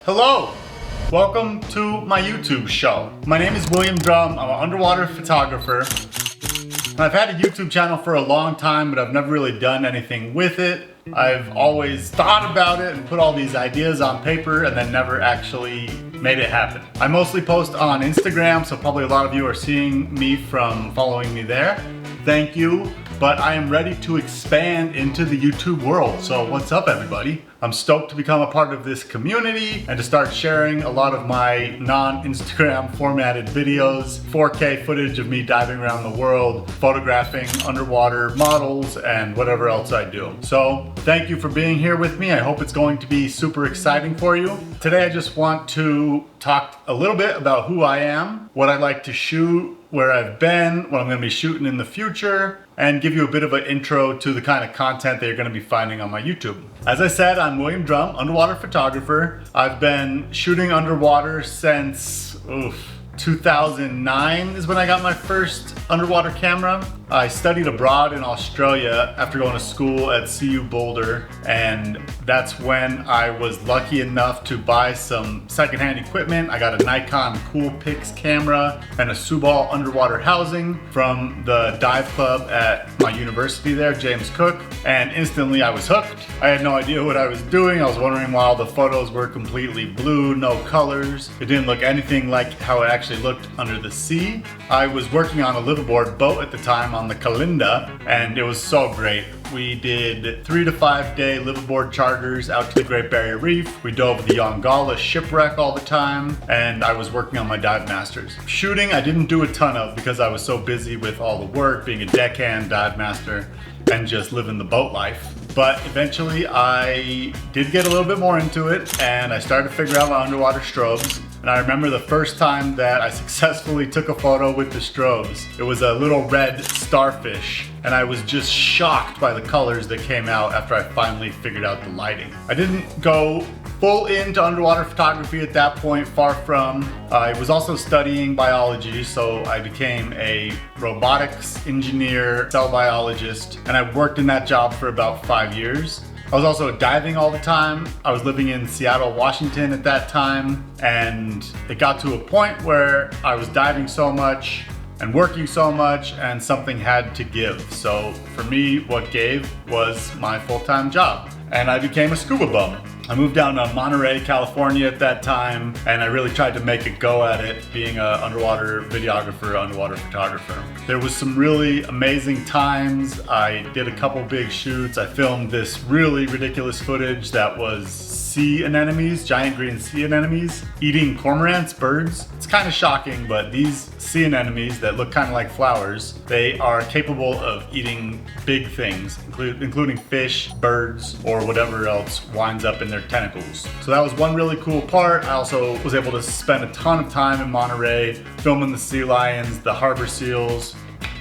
Hello! Welcome to my YouTube show. My name is William Drum. I'm an underwater photographer. And I've had a YouTube channel for a long time, but I've never really done anything with it. I've always thought about it and put all these ideas on paper and then never actually made it happen. I mostly post on Instagram, so probably a lot of you are seeing me from following me there. Thank you. But I am ready to expand into the YouTube world. So what's up, everybody? I'm stoked to become a part of this community and to start sharing a lot of my non-Instagram formatted videos, 4K footage of me diving around the world, photographing underwater models and whatever else I do. So thank you for being here with me. I hope it's going to be super exciting for you. Today I just want to talk a little bit about who I am, what I like to shoot, where I've been, what I'm going to be shooting in the future, and give you a bit of an intro to the kind of content that you're going to be finding on my YouTube. As I said, I'm William Drum, underwater photographer. I've been shooting underwater since 2009 is when I got my first underwater camera. I studied abroad in Australia after going to school at CU Boulder, and that's when I was lucky enough to buy some secondhand equipment. I got a Nikon Coolpix camera and a Subal underwater housing from the dive club at my university there, James Cook, and instantly I was hooked. I had no idea what I was doing. I was wondering why all the photos were completely blue, no colors. It didn't look anything like how it actually looked under the sea. I was working on a liveaboard boat at the time on the Kalinda, and it was so great. We did 3 to 5 day liveaboard charters out to the Great Barrier Reef. We dove the Yongala shipwreck all the time, and I was working on my dive masters. Shooting, I didn't do a ton of because I was so busy with all the work, being a deckhand, dive master, and just living the boat life. But eventually I did get a little bit more into it, and I started to figure out my underwater strobes. And I remember the first time that I successfully took a photo with the strobes. It was a little red starfish, and I was just shocked by the colors that came out after I finally figured out the lighting. I didn't go full into underwater photography at that point, far from. I was also studying biology, so I became a robotics engineer, cell biologist, and I worked in that job for about 5 years. I was also diving all the time. I was living in Seattle, Washington at that time, and it got to a point where I was diving so much and working so much, and something had to give. So for me, what gave was my full-time job, and I became a scuba bum. I moved down to Monterey, California at that time, and I really tried to make a go at it being an underwater videographer, underwater photographer. There was some really amazing times. I did a couple big shoots. I filmed this really ridiculous footage that was sea anemones, giant green sea anemones, eating cormorants, birds. It's kind of shocking, but these sea anemones that look kind of like flowers, they are capable of eating big things, including fish, birds, or whatever else winds up in their tentacles. So that was one really cool part. I also was able to spend a ton of time in Monterey filming the sea lions, the harbor seals.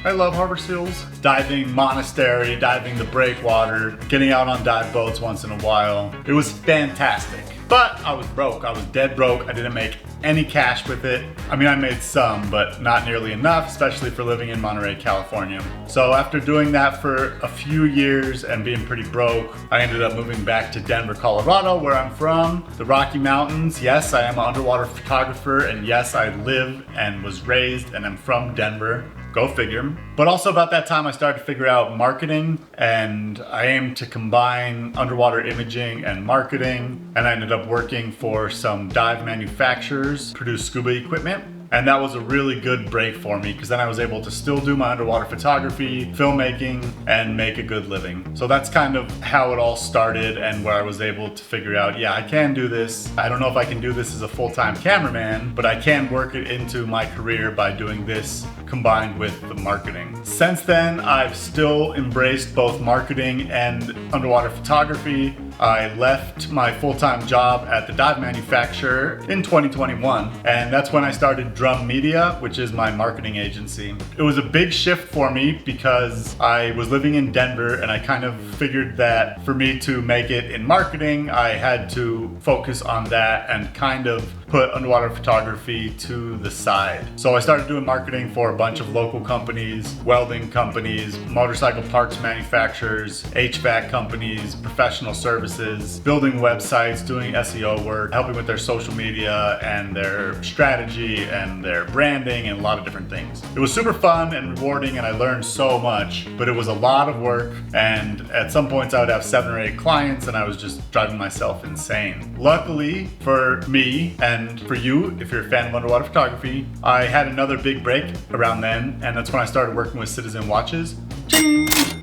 I love harbor seals. Diving monastery, diving the breakwater, getting out on dive boats once in a while. It was fantastic. But I was broke. I was dead broke. I didn't make any cash with it. I mean, I made some, but not nearly enough, especially for living in Monterey, California. So after doing that for a few years and being pretty broke, I ended up moving back to Denver, Colorado, where I'm from, the Rocky Mountains. Yes, I am an underwater photographer, and yes, I live and was raised and I'm from Denver. Go figure. But also about that time I started to figure out marketing, and I aimed to combine underwater imaging and marketing, and I ended up working for some dive manufacturers, produce scuba equipment. And that was a really good break for me, because then I was able to still do my underwater photography, filmmaking, and make a good living. So that's kind of how it all started, and where I was able to figure out, yeah, I can do this. I don't know if I can do this as a full-time cameraman, but I can work it into my career by doing this combined with the marketing. Since then, I've still embraced both marketing and underwater photography. I left my full-time job at the dive manufacturer in 2021, and that's when I started Drum Media, which is my marketing agency. It was a big shift for me because I was living in Denver, and I kind of figured that for me to make it in marketing, I had to focus on that and kind of put underwater photography to the side. So I started doing marketing for a bunch of local companies, welding companies, motorcycle parts manufacturers, HVAC companies, professional services services, building websites, doing SEO work, helping with their social media and their strategy and their branding and a lot of different things. It was super fun and rewarding and I learned so much, but it was a lot of work, and at some points I would have 7 or 8 clients and I was just driving myself insane. Luckily for me and for you, if you're a fan of underwater photography, I had another big break around then, and that's when I started working with Citizen Watches,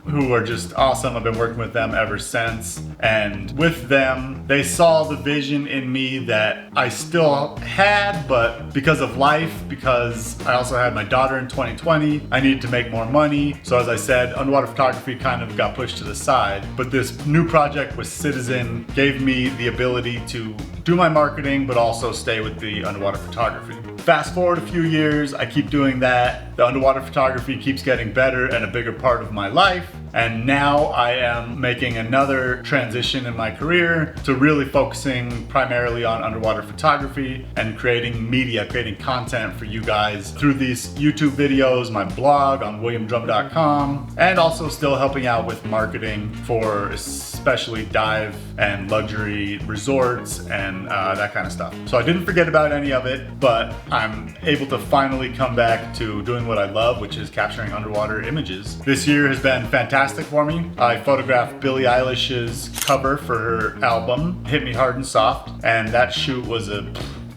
who are just awesome. I've been working with them ever since, and with them, they saw the vision in me that I still had, but because of life, because I also had my daughter in 2020, I needed to make more money. So as I said, underwater photography kind of got pushed to the side, but this new project with Citizen gave me the ability to do my marketing, but also stay with the underwater photography. Fast forward a few years, I keep doing that. The underwater photography keeps getting better and a bigger part of my life. And now I am making another transition in my career to really focusing primarily on underwater photography and creating media, creating content for you guys through these YouTube videos, my blog on williamdrum.com, and also still helping out with marketing for especially dive and luxury resorts and that kind of stuff. So I didn't forget about any of it, but I'm able to finally come back to doing what I love, which is capturing underwater images. This year has been fantastic for me. I photographed Billie Eilish's cover for her album, Hit Me Hard and Soft, and that shoot was a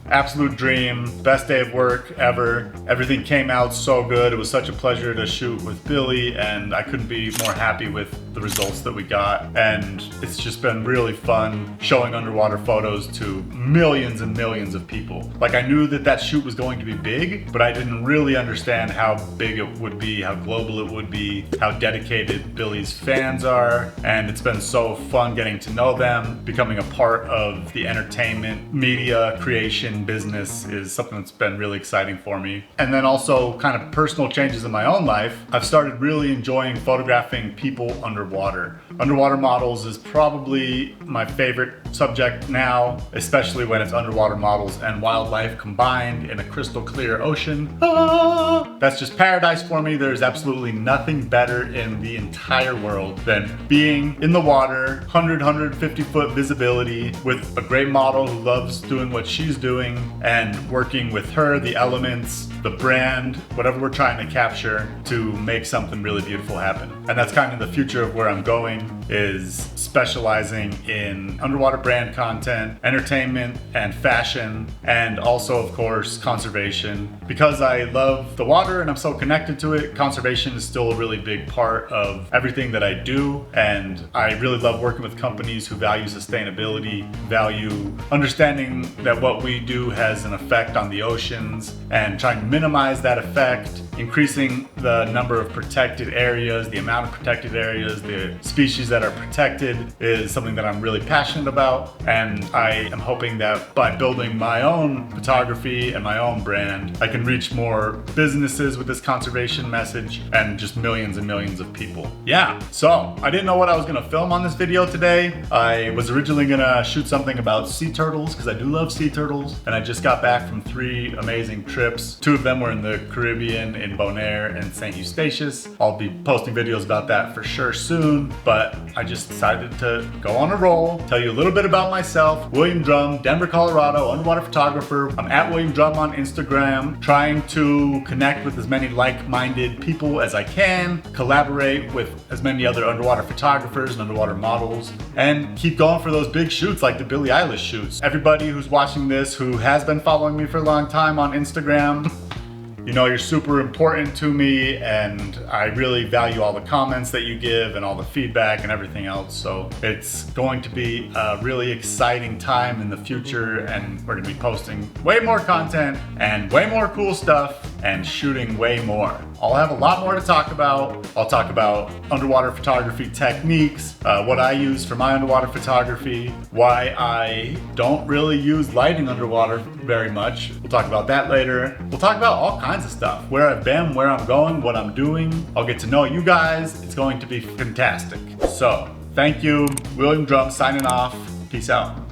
absolute dream. Best day of work ever. Everything came out so good. It was such a pleasure to shoot with Billie, and I couldn't be more happy with the results that we got. And it's just been really fun showing underwater photos to millions and millions of people. Like, I knew that that shoot was going to be big, but I didn't really understand how big it would be, how global it would be, how dedicated Billie's fans are. And it's been so fun getting to know them. Becoming a part of the entertainment, media, creation business is something that's been really exciting for me. And then also kind of personal changes in my own life. I've started really enjoying photographing people underwater. Underwater models is probably my favorite subject now, especially when it's underwater models and wildlife combined in a crystal clear ocean. That's just paradise for me. There's absolutely nothing better in the entire world than being in the water, 150 foot visibility with a great model who loves doing what she's doing, and working with her, the elements, the brand, whatever we're trying to capture to make something really beautiful happen. And that's kind of the future of where I'm going, is specializing in underwater brand content, entertainment, and fashion, and also, of course, conservation. Because I love the water and I'm so connected to it, conservation is still a really big part of everything that I do. And I really love working with companies who value sustainability, value understanding that what we do has an effect on the oceans, and trying to minimize that effect, increasing the number of protected areas, the amount of protected areas, the species that are protected is something that I'm really passionate about. And I am hoping that by building my own photography and my own brand, I can reach more businesses with this conservation message and just millions and millions of people. Yeah, so I didn't know what I was gonna film on this video today. I was originally gonna shoot something about sea turtles because I do love sea turtles, and I just got back from 3 amazing trips. 2 of them were in the Caribbean, in Bonaire and St. Eustatius. I'll be posting videos about that for sure soon, but I just decided to go on a roll, tell you a little bit about myself. William Drum, Denver, Colorado, underwater photographer. I'm at William Drum on Instagram, trying to connect with as many like-minded people as I can, collaborate with as many other underwater photographers and underwater models, and keep going for those big shoots like the Billie Eilish shoots. Everybody who's watching this who has been following me for a long time on Instagram, you know, you're super important to me, and I really value all the comments that you give and all the feedback and everything else. So it's going to be a really exciting time in the future, and we're gonna be posting way more content and way more cool stuff and shooting way more. I'll have a lot more to talk about. I'll talk about underwater photography techniques, what I use for my underwater photography, why I don't really use lighting underwater very much. We'll talk about that later. We'll talk about all kinds of stuff, where I've been, where I'm going, what I'm doing. I'll get to know you guys. It's going to be fantastic. So, thank you. William Drum signing off. Peace out.